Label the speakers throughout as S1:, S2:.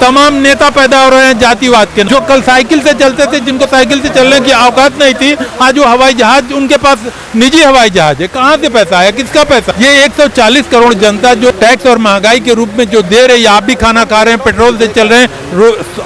S1: तमाम नेता पैदा हो रहे हैं जातिवाद के, जो कल साइकिल से चलते थे, जिनको साइकिल से चलने की औकात नहीं थी, आज वो हवाई जहाज, उनके पास निजी हवाई जहाज है। कहाँ से पैसा है, किसका पैसा? ये 140 करोड़ जनता जो टैक्स और महंगाई के रूप में जो दे रही है, आप भी खाना खा रहे हैं, पेट्रोल से चल रहे हैं,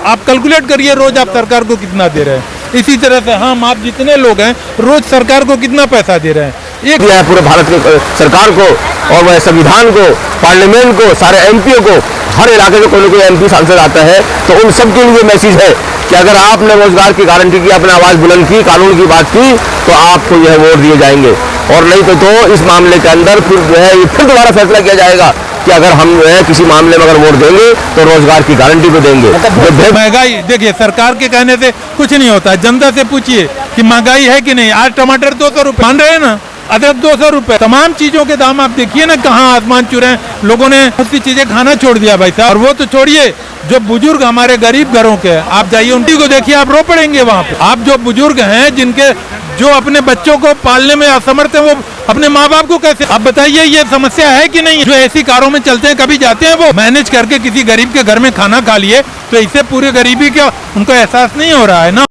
S1: आप कैलकुलेट करिए रोज आप सरकार को कितना दे रहे हैं। इसी तरह से हम आप जितने लोग हैं रोज सरकार को कितना पैसा दे रहे हैं।
S2: एक पूरे भारत की सरकार को और वह संविधान को, पार्लियामेंट को, सारे एमपीओ को, हर इलाके के कोई ना कोई एमपी सांसद आता है, तो उन सब के लिए मैसेज है कि अगर आपने रोजगार की गारंटी की, अपनी आवाज बुलंद की, कानून की बात की, तो आपको यह वोट दिए जाएंगे। और नहीं तो इस मामले के अंदर फिर जो है फिर दोबारा फैसला किया जाएगा कि अगर हम जो है किसी मामले में अगर वोट देंगे तो रोजगार की गारंटी को देंगे।
S1: महंगाई देखिए, सरकार के कहने से कुछ नहीं होता। जनता से पूछिए कि महंगाई है कि नहीं। आज टमाटर 200 रुपए मान रहे हैं ना, अदरक 200 रुपए, तमाम चीजों के दाम आप देखिए ना कहाँ आसमान छू रहे हैं। लोगों ने बहुत सी चीजें खाना छोड़ दिया भाई साहब। और वो तो छोड़िए, जो बुजुर्ग हमारे गरीब घरों के, आप जाइए उनकी को देखिए, आप रो पड़ेंगे वहाँ पे। आप जो बुजुर्ग हैं, जिनके जो अपने बच्चों को पालने में असमर्थ है, वो अपने माँ बाप को कैसे, आप बताइए ये समस्या है कि नहीं? जो ऐसी कारों में चलते हैं, कभी जाते हैं वो मैनेज करके किसी गरीब के घर में खाना खा लिए, तो इससे पूरी गरीबी का उनको एहसास नहीं हो रहा है ना।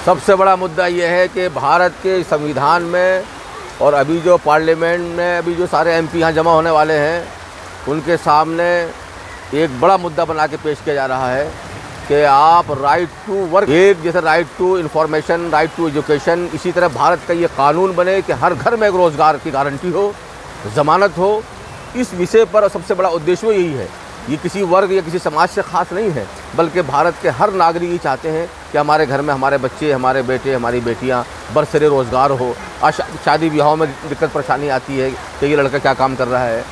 S2: सबसे बड़ा मुद्दा यह है कि भारत के संविधान में और अभी जो पार्लियामेंट में अभी जो सारे एमपी यहाँ जमा होने वाले हैं, उनके सामने एक बड़ा मुद्दा बना के पेश किया जा रहा है कि आप राइट टू वर्क, एक जैसे right to information, right to education, इसी तरह भारत का ये कानून बने कि हर घर में एक रोज़गार की गारंटी हो, ज़मानत हो। इस विषय पर सबसे बड़ा उद्देश्य यही है। ये किसी वर्ग या किसी समाज से ख़ास नहीं है, बल्कि भारत के हर नागरिक ये चाहते हैं कि हमारे घर में हमारे बच्चे, हमारे बेटे, हमारी बेटियां बरसरे रोज़गार हो। आज शादी ब्याहों में दिक्कत परेशानी आती है कि ये लड़का क्या काम कर रहा है,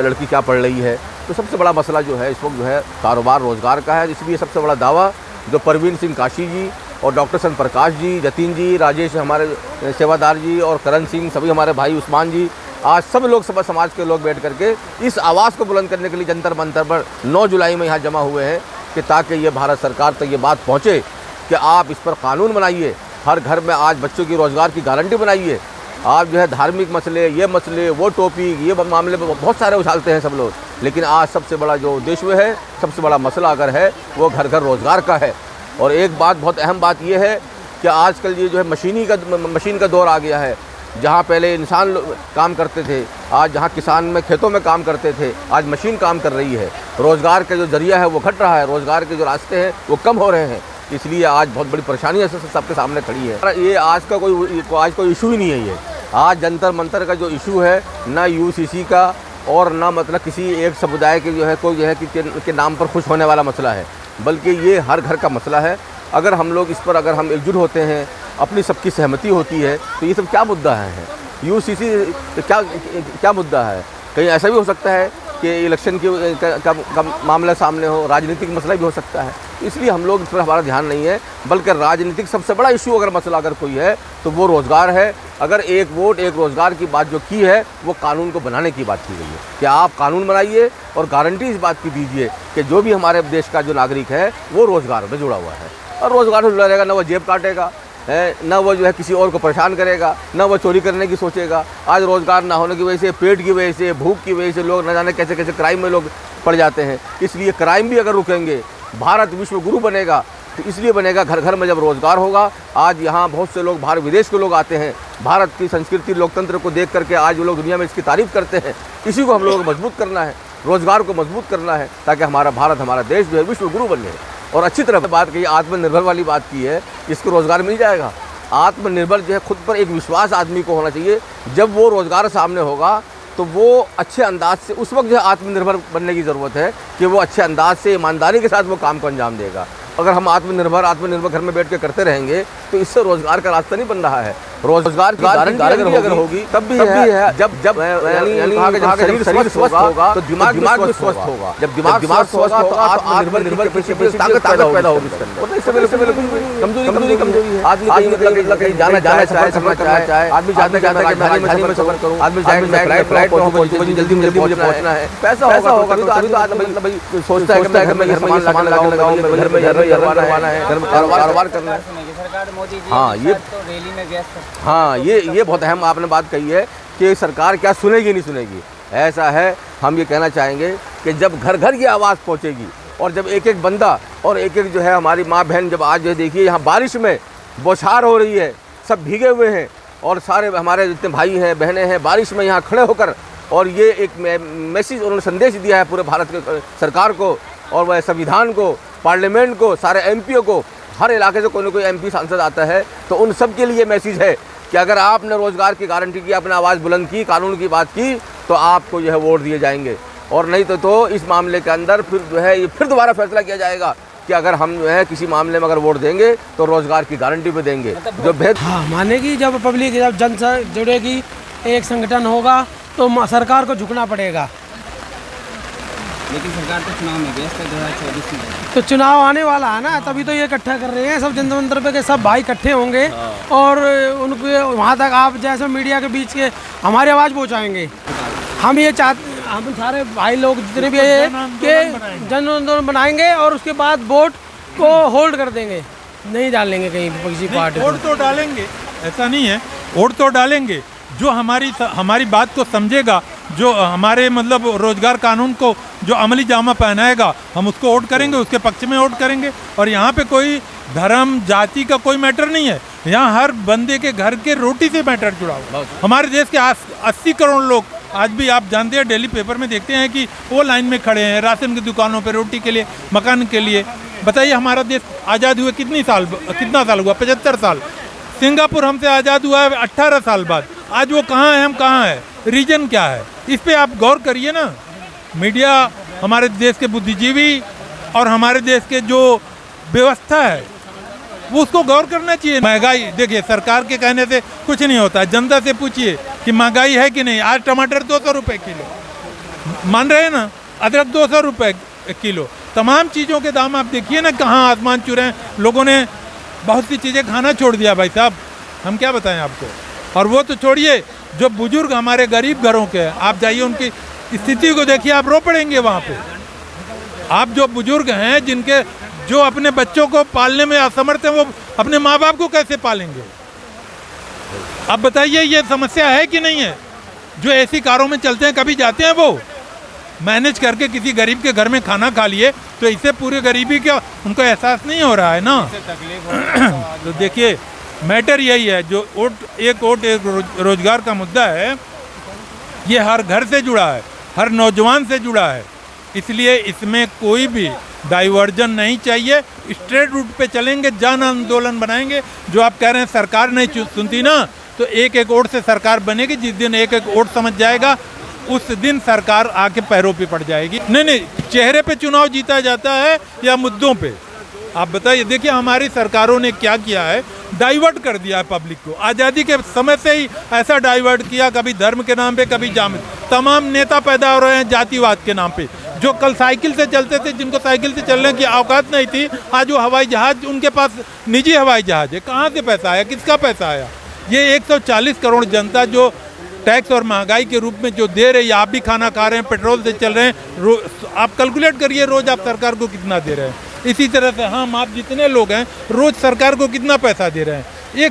S2: लड़की क्या पढ़ रही है। तो सबसे बड़ा मसला जो है इस वक्त जो है कारोबार रोज़गार का है। इसलिए सबसे बड़ा दावा जो परवीन सिंह काशी जी और डॉक्टर सन प्रकाश जी, जतिन जी, राजेश हमारे सेवादार जी और करण सिंह, सभी हमारे भाई उस्मान जी, आज सब लोग समाज के लोग बैठ करके इस आवाज़ को बुलंद करने के लिए जंतर मंतर पर 9 जुलाई में यहाँ जमा हुए हैं कि ताकि ये भारत सरकार तक ये बात पहुँचे कि आप इस पर कानून बनाइए, हर घर में आज बच्चों की रोज़गार की गारंटी बनाइए। आप जो है धार्मिक मसले, ये मसले, वो टॉपिक, ये मामले में बहुत सारे उछालते हैं सब लोग, लेकिन आज सबसे बड़ा जो उद्देश्य है, सबसे बड़ा मसला अगर है वो घर घर रोज़गार का है। और एक बात, बहुत अहम बात ये है कि आजकल ये जो है मशीन का दौर आ गया है। जहाँ पहले इंसान काम करते थे, आज जहाँ किसान में खेतों में काम करते थे, आज मशीन काम कर रही है। रोज़गार का जो जरिया है वो घट रहा है, रोज़गार के जो रास्ते हैं वो कम हो रहे हैं। इसलिए आज बहुत बड़ी परेशानी सबके सामने खड़ी है। ये आज का कोई इशू ही नहीं है। ये आज जंतर मंतर का जो इशू है, ना यूसीसी का और ना मतलब किसी एक समुदाय के जो है कोई जो है के नाम पर खुश होने वाला मसला है, बल्कि ये हर घर का मसला है। अगर हम लोग इस पर अगर हम एकजुट होते हैं, अपनी सबकी सहमति होती है, तो ये सब क्या मुद्दा है? यूसीसी क्या मुद्दा है? कहीं ऐसा भी हो सकता है कि इलेक्शन का मामला सामने हो, राजनीतिक मसला भी हो सकता है। इसलिए हम लोग इस पर हमारा ध्यान नहीं है, बल्कि राजनीतिक सबसे बड़ा इशू अगर मसला अगर कोई है तो वो रोज़गार है। अगर एक वोट एक रोज़गार की बात जो की है वो कानून को बनाने की बात की गई है कि आप कानून बनाइए और गारंटी इस बात की दीजिए कि जो भी हमारे देश का जो नागरिक है वो रोज़गार में जुड़ा हुआ है, और रोज़गार से जुड़ा रहेगा, ना वो जेब काटेगा है, ना वो जो है किसी और को परेशान करेगा, ना वो चोरी करने की सोचेगा। आज रोज़गार ना होने की वजह से, पेट की वजह से, भूख की वजह से लोग न जाने कैसे कैसे क्राइम में लोग पड़ जाते हैं। इसलिए क्राइम भी अगर रुकेंगे, भारत विश्व गुरु बनेगा, तो इसलिए बनेगा घर घर में जब रोज़गार होगा। आज यहाँ बहुत से लोग बाहर विदेश के लोग आते हैं, भारत की संस्कृति लोकतंत्र को देख करके आज वो लोग दुनिया में इसकी तारीफ़ करते हैं। इसी को हम लोगों को मजबूत करना है, रोज़गार को मजबूत करना है, ताकि हमारा भारत, हमारा देश जो है विश्व गुरु बने। और अच्छी तरह बात की, आत्मनिर्भर वाली बात की है, इसको रोज़गार मिल जाएगा। आत्मनिर्भर जो है खुद पर एक विश्वास आदमी को होना चाहिए। जब वो रोज़गार सामने होगा तो वो अच्छे अंदाज से, उस वक्त जो है आत्मनिर्भर बनने की ज़रूरत है कि वो अच्छे अंदाज से, ईमानदारी के साथ वो काम को अंजाम देगा। अगर हम आत्मनिर्भर घर में बैठ के करते रहेंगे तो इससे रोज़गार का रास्ता नहीं बन रहा है। रोज़गार की गारंटी अगर होगी तब भी है। जब शरीर स्वस्थ होगा तो दिमाग भी स्वस्थ होगा। जब दिमाग स्वस्थ होगा तो आत्मनिर्भर ताकत पैदा होगी। कमजोरी आदमी कहीं जाना चाहे, आदमी सफर करूँ, आदमी फ्लाइट जल्दी मुझे पहुँचना है, पैसा होगा तभी तो आदमी सोचता है कि मैं घर में सामान लगाऊं, घर में करवाना है, घर में कारोबार करना है।
S3: सरकार मोदी जी
S2: हाँ, ये
S3: तो रैली में व्यस्त है।
S2: हाँ, ये बहुत अहम आपने बात कही है कि सरकार क्या सुनेगी नहीं सुनेगी। ऐसा है, हम ये कहना चाहेंगे कि जब घर घर ये आवाज़ पहुंचेगी और जब एक एक बंदा और एक एक जो है हमारी माँ बहन, जब आज जो देखिए यहाँ बारिश में बौछार हो रही है, सब भीगे हुए हैं और सारे हमारे जितने भाई हैं बहनें हैं बारिश में यहाँ खड़े होकर, और ये एक मैसेज उन्होंने संदेश दिया है पूरे भारत के सरकार को और वह संविधान को, पार्लियामेंट को, सारे एमपीओ को। हर इलाके से कोई ना कोई एमपी सांसद आता है, तो उन सब के लिए मैसेज है कि अगर आपने रोज़गार की गारंटी की, आपने आवाज़ बुलंद की, कानून की बात की, तो आपको जो है वोट दिए जाएंगे, और नहीं तो इस मामले के अंदर फिर जो है ये फिर दोबारा फैसला किया जाएगा कि अगर हम जो है किसी मामले में अगर वोट देंगे तो रोज़गार की गारंटी भी देंगे। जो भेद
S3: मानेगी जब पब्लिक, जब जनता जुड़ेगी, एक संगठन होगा तो सरकार को झुकना पड़ेगा।
S4: लेकिन सरकार तो चुनाव में व्यस्त है 2024 में,
S3: तो चुनाव आने वाला है ना, तभी तो ये इकट्ठा कर रहे हैं सब जंतर मंतर पे के सब भाई इकट्ठे होंगे और उनके वहाँ तक आप जैसे मीडिया के बीच के हमारी आवाज़ पहुँचाएंगे। हम ये हम सारे भाई लोग जितने भी हैं कि जन आंदोलन बनाएंगे और उसके बाद वोट को होल्ड कर देंगे, नहीं डालेंगे कहीं किसी पार्टी।
S1: वोट तो डालेंगे, ऐसा नहीं है, वोट तो डालेंगे। जो हमारी बात को समझेगा, जो हमारे मतलब रोजगार कानून को जो अमली जामा पहनाएगा, हम उसको वोट करेंगे, उसके पक्ष में वोट करेंगे। और यहाँ पे कोई धर्म जाति का कोई मैटर नहीं है, यहाँ हर बंदे के घर के रोटी से मैटर जुड़ा हुआ। हमारे देश के 80 करोड़ लोग आज भी, आप जानते हैं, डेली पेपर में देखते हैं कि वो लाइन में खड़े हैं राशन की दुकानों पे, रोटी के लिए, मकान के लिए। बताइए हमारा देश आज़ाद हुए कितना साल हुआ? 75 साल। सिंगापुर हमसे आज़ाद हुआ है 18 साल बाद। आज वो कहाँ है, हम कहाँ है? रीजन क्या है? इस पे आप गौर करिए ना। मीडिया, हमारे देश के बुद्धिजीवी और हमारे देश के जो व्यवस्था है वो उसको गौर करना चाहिए। महंगाई देखिए, सरकार के कहने से कुछ नहीं होता। जनता से पूछिए कि महंगाई है कि नहीं। आज टमाटर 200 रुपये किलो, मान रहे हैं ना, अदरक 200 रुपये किलो। तमाम चीज़ों के दाम आप देखिए ना, कहाँ आसमान छू रहे हैं। लोगों ने बहुत सी चीज़ें खाना छोड़ दिया भाई साहब, हम क्या बताएं आपको। और वो तो छोड़िए, जो बुजुर्ग हमारे गरीब घरों के हैं, आप जाइए उनकी स्थिति को देखिए, आप रो पड़ेंगे वहाँ पे। आप जो बुजुर्ग हैं, जिनके जो अपने बच्चों को पालने में असमर्थ हैं, वो अपने माँ बाप को कैसे पालेंगे? अब बताइए, ये समस्या है कि नहीं है? जो ऐसी कारों में चलते हैं, कभी जाते हैं वो मैनेज करके किसी गरीब के घर में खाना खा लिए, तो इससे पूरी गरीबी का उनको एहसास नहीं हो रहा है ना। तो देखिए, मैटर यही है, जो एक रोजगार का मुद्दा है, ये हर घर से जुड़ा है, हर नौजवान से जुड़ा है। इसलिए इसमें कोई भी डाइवर्जन नहीं चाहिए। स्ट्रेट रूट पे चलेंगे, जन आंदोलन बनाएंगे। जो आप कह रहे हैं सरकार नहीं सुनती ना, तो एक एक वोट से सरकार बनेगी। जिस दिन एक एक वोट समझ जाएगा, उस दिन सरकार आके पैरों पे पड़ जाएगी। नहीं, चेहरे पे चुनाव जीता जाता है या मुद्दों पे? आप बताइए। देखिए, हमारी सरकारों ने क्या किया है, डाइवर्ट कर दिया है पब्लिक को। आज़ादी के समय से ही ऐसा डाइवर्ट किया, कभी धर्म के नाम पे, कभी जाति। तमाम नेता पैदा हो रहे हैं जातिवाद के नाम पे। जो कल साइकिल से चलते थे, जिनको साइकिल से चलने की औकात नहीं थी, आज वो हवाई जहाज, उनके पास निजी हवाई जहाज है। कहाँ से पैसा आया, किसका पैसा आया? ये 140 करोड़ जनता जो टैक्स और महंगाई के रूप में जो दे रही है, आप भी खाना खा रहे हैं, पेट्रोल से चल रहे हैं, आप कैलकुलेट करिए रोज़ आप सरकार को कितना दे रहे हैं। इसी तरह से हम आप जितने लोग हैं, रोज़ सरकार को कितना पैसा दे रहे हैं।